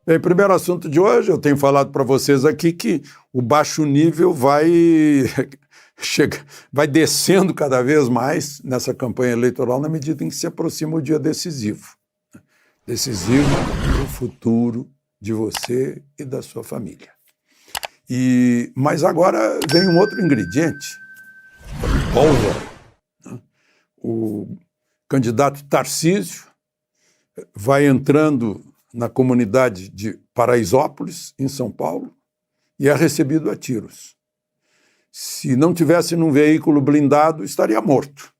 Bem, primeiro assunto de hoje, eu tenho falado para vocês aqui que o baixo nível vai descendo cada vez mais nessa campanha eleitoral na medida em que se aproxima o dia decisivo. Decisivo para o futuro de você e da sua família. Mas agora vem um outro ingrediente, pólvora. O candidato Tarcísio vai entrando na comunidade de Paraisópolis, em São Paulo, e é recebido a tiros. Se não tivesse num veículo blindado, estaria morto.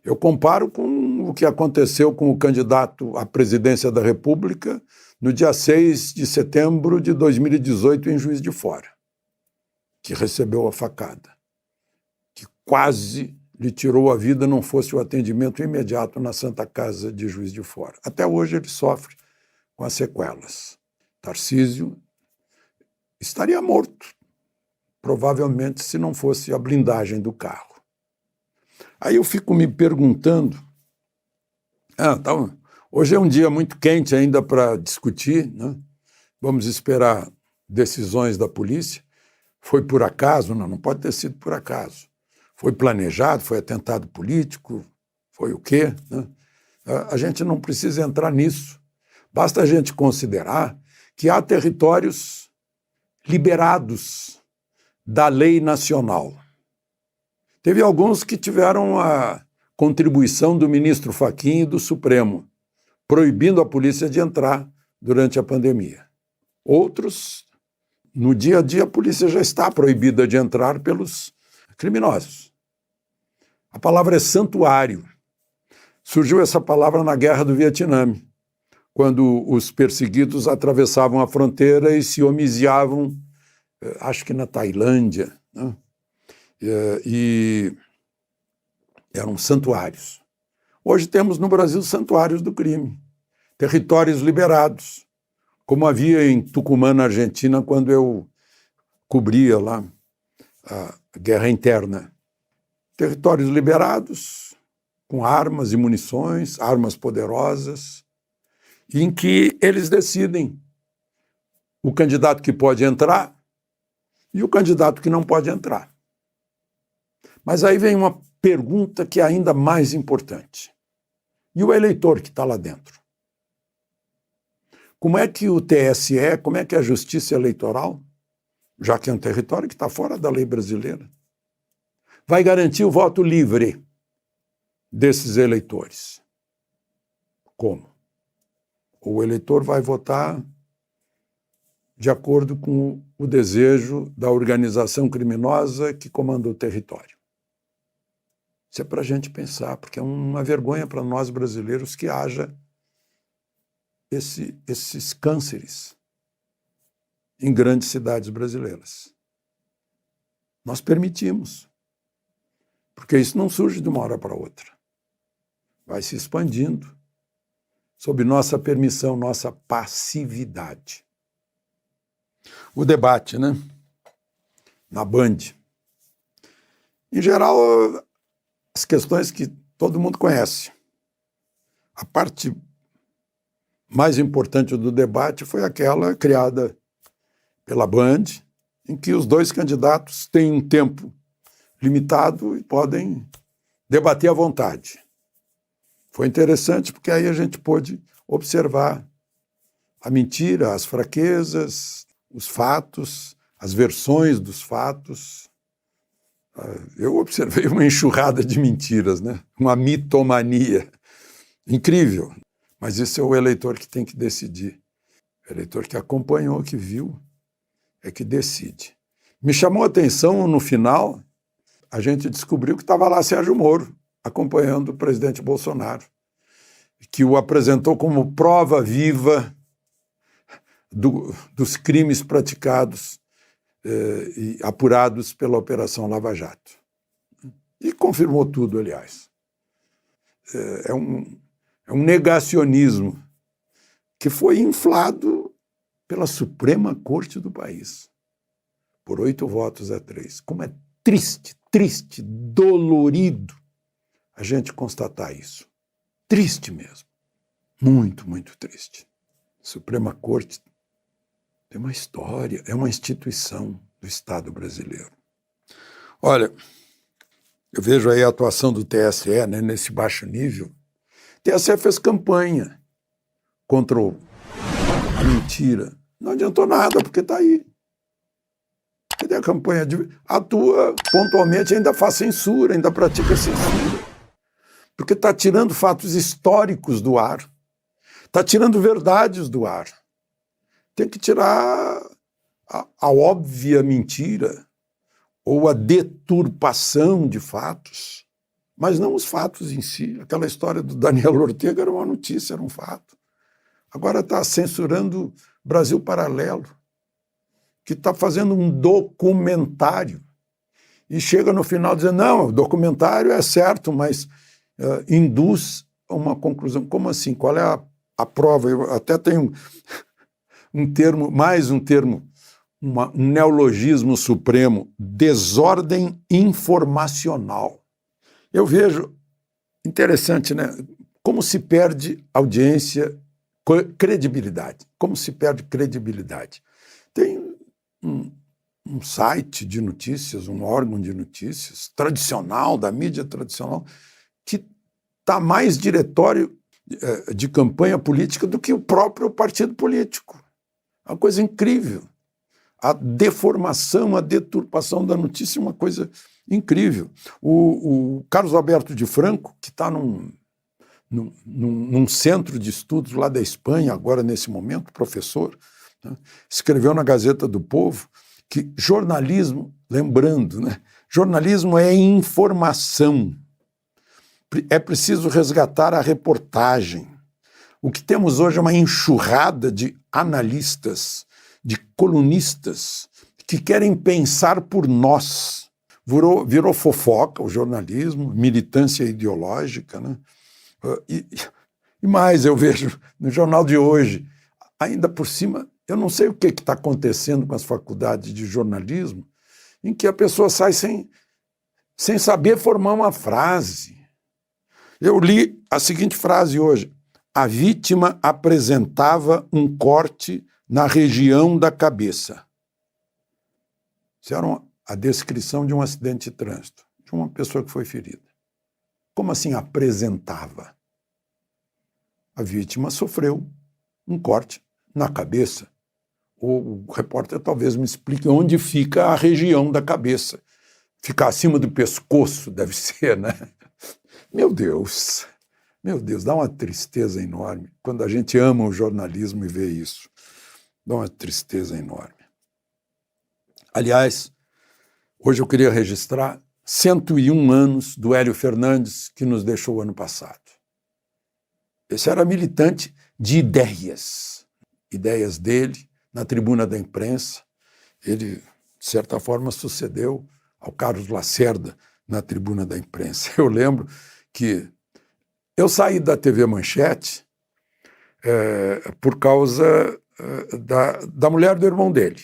Eu comparo com o que aconteceu com o candidato à presidência da República no dia 6 de setembro de 2018, em Juiz de Fora, que recebeu a facada, que quase lhe tirou a vida, não fosse o atendimento imediato na Santa Casa de Juiz de Fora. Até hoje ele sofre com as sequelas. Tarcísio estaria morto, provavelmente, se não fosse a blindagem do carro. Aí eu fico me perguntando, hoje é um dia muito quente ainda para discutir, né? Vamos esperar decisões da polícia. Foi por acaso? Não pode ter sido por acaso. Foi planejado, foi atentado político, foi o quê? Né? A gente não precisa entrar nisso. Basta a gente considerar que há territórios liberados da lei nacional. Teve alguns que tiveram a contribuição do ministro Fachin e do Supremo, proibindo a polícia de entrar durante a pandemia. Outros, no dia a dia, a polícia já está proibida de entrar pelos criminosos. A palavra é santuário. Surgiu essa palavra na Guerra do Vietnã, quando os perseguidos atravessavam a fronteira e se homiziavam, acho que na Tailândia, né? E eram santuários. Hoje temos no Brasil santuários do crime, territórios liberados, como havia em Tucumã, na Argentina, quando eu cobria lá a guerra interna. Territórios liberados, com armas e munições, armas poderosas, em que eles decidem o candidato que pode entrar e o candidato que não pode entrar. Mas aí vem uma pergunta que é ainda mais importante. E o eleitor que está lá dentro? Como é que o TSE, como é que a Justiça Eleitoral, já que é um território que está fora da lei brasileira, vai garantir o voto livre desses eleitores? Como? O eleitor vai votar de acordo com o desejo da organização criminosa que comanda o território. Isso é para a gente pensar, porque é uma vergonha para nós brasileiros que haja esses cânceres em grandes cidades brasileiras. Nós permitimos, porque isso não surge de uma hora para outra. Vai se expandindo, sob nossa permissão, nossa passividade. O debate, né? Na Band. Em geral, as questões que todo mundo conhece. A parte mais importante do debate foi aquela criada pela Band, em que os dois candidatos têm um tempo limitado e podem debater à vontade. Foi interessante porque aí a gente pôde observar a mentira, as fraquezas, os fatos, as versões dos fatos. Eu observei uma enxurrada de mentiras, né? Uma mitomania incrível. Mas isso é o eleitor que tem que decidir. O eleitor que acompanhou, que viu, é que decide. Me chamou a atenção, no final, a gente descobriu que estava lá Sérgio Moro, acompanhando o presidente Bolsonaro, que o apresentou como prova viva dos crimes praticados e apurados pela Operação Lava Jato. E confirmou tudo, aliás. É um negacionismo que foi inflado pela Suprema Corte do país, por 8-3. Como é triste, dolorido a gente constatar isso. triste mesmo. Muito, muito triste. A Suprema Corte tem uma história, é uma instituição do Estado brasileiro. Olha, eu vejo aí a atuação do TSE, né, nesse baixo nível. O TSE fez campanha contra a mentira. Não adiantou nada, porque está aí. Cadê a campanha? Atua pontualmente, ainda faz censura, ainda pratica censura. Porque está tirando fatos históricos do ar. Está tirando verdades do ar. Tem que tirar a óbvia mentira ou a deturpação de fatos, mas não os fatos em si. Aquela história do Daniel Ortega era uma notícia, era um fato. Agora está censurando Brasil Paralelo, que está fazendo um documentário e chega no final dizendo, não, o documentário é certo, mas induz a uma conclusão. Como assim? Qual é a prova? Eu até tenho um termo, um neologismo supremo, desordem informacional. Eu vejo, interessante, né? Como se perde audiência, credibilidade. Como se perde credibilidade. Tem um site de notícias, um órgão de notícias tradicional, da mídia tradicional, que está mais diretório de campanha política do que o próprio partido político. É uma coisa incrível. A deformação, a deturpação da notícia é uma coisa incrível. O Carlos Alberto de Franco, que está num centro de estudos lá da Espanha, agora nesse momento, professor, né, escreveu na Gazeta do Povo que jornalismo, lembrando, né, jornalismo é informação. É preciso resgatar a reportagem. O que temos hoje é uma enxurrada de analistas, de colunistas, que querem pensar por nós. Virou fofoca o jornalismo, militância ideológica, né? E mais, eu vejo no jornal de hoje, ainda por cima, eu não sei o que está acontecendo com as faculdades de jornalismo, em que a pessoa sai sem saber formar uma frase. Eu li a seguinte frase hoje: a vítima apresentava um corte na região da cabeça. Isso era a descrição de um acidente de trânsito, de uma pessoa que foi ferida. Como assim apresentava? A vítima sofreu um corte na cabeça. O repórter talvez me explique onde fica a região da cabeça. Ficar acima do pescoço, deve ser, né? Meu Deus, dá uma tristeza enorme quando a gente ama o jornalismo e vê isso. Dá uma tristeza enorme. Aliás, hoje eu queria registrar 101 anos do Hélio Fernandes, que nos deixou ano passado. Esse era militante de ideias dele na tribuna da imprensa. Ele, de certa forma, sucedeu ao Carlos Lacerda na tribuna da imprensa. Eu lembro que eu saí da TV Manchete por causa da mulher do irmão dele,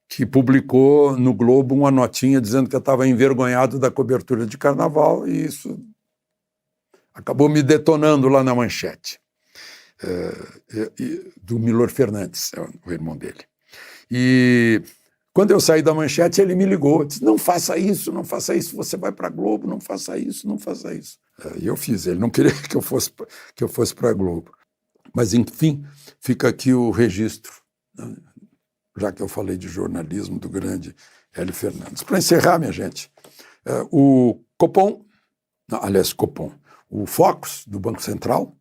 que publicou no Globo uma notinha dizendo que eu estava envergonhado da cobertura de carnaval, e isso acabou me detonando lá na Manchete, do Milor Fernandes, o irmão dele. E quando eu saí da Manchete, ele me ligou, disse, não faça isso, você vai para a Globo, não faça isso. E eu fiz, ele não queria que eu fosse para a Globo. Mas, enfim, fica aqui o registro, né, já que eu falei de jornalismo do grande Hélio Fernandes. Para encerrar, minha gente, o Focus, do Banco Central,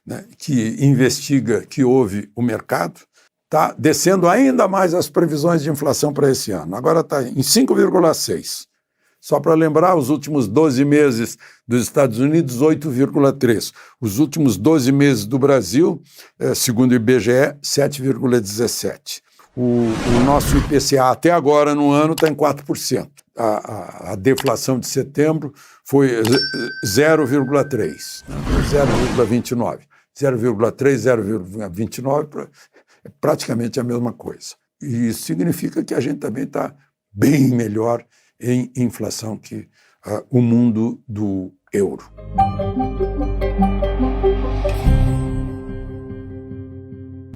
né, que investiga que houve o mercado, está descendo ainda mais as previsões de inflação para esse ano. Agora está em 5,6%. Só para lembrar, os últimos 12 meses dos Estados Unidos, 8,3%. Os últimos 12 meses do Brasil, segundo o IBGE, 7,17%. O nosso IPCA até agora no ano está em 4%. A deflação de setembro foi 0,3%, 0,29%. 0,3%, 0,29% é praticamente a mesma coisa. E isso significa que a gente também está bem melhor em inflação que o mundo do euro.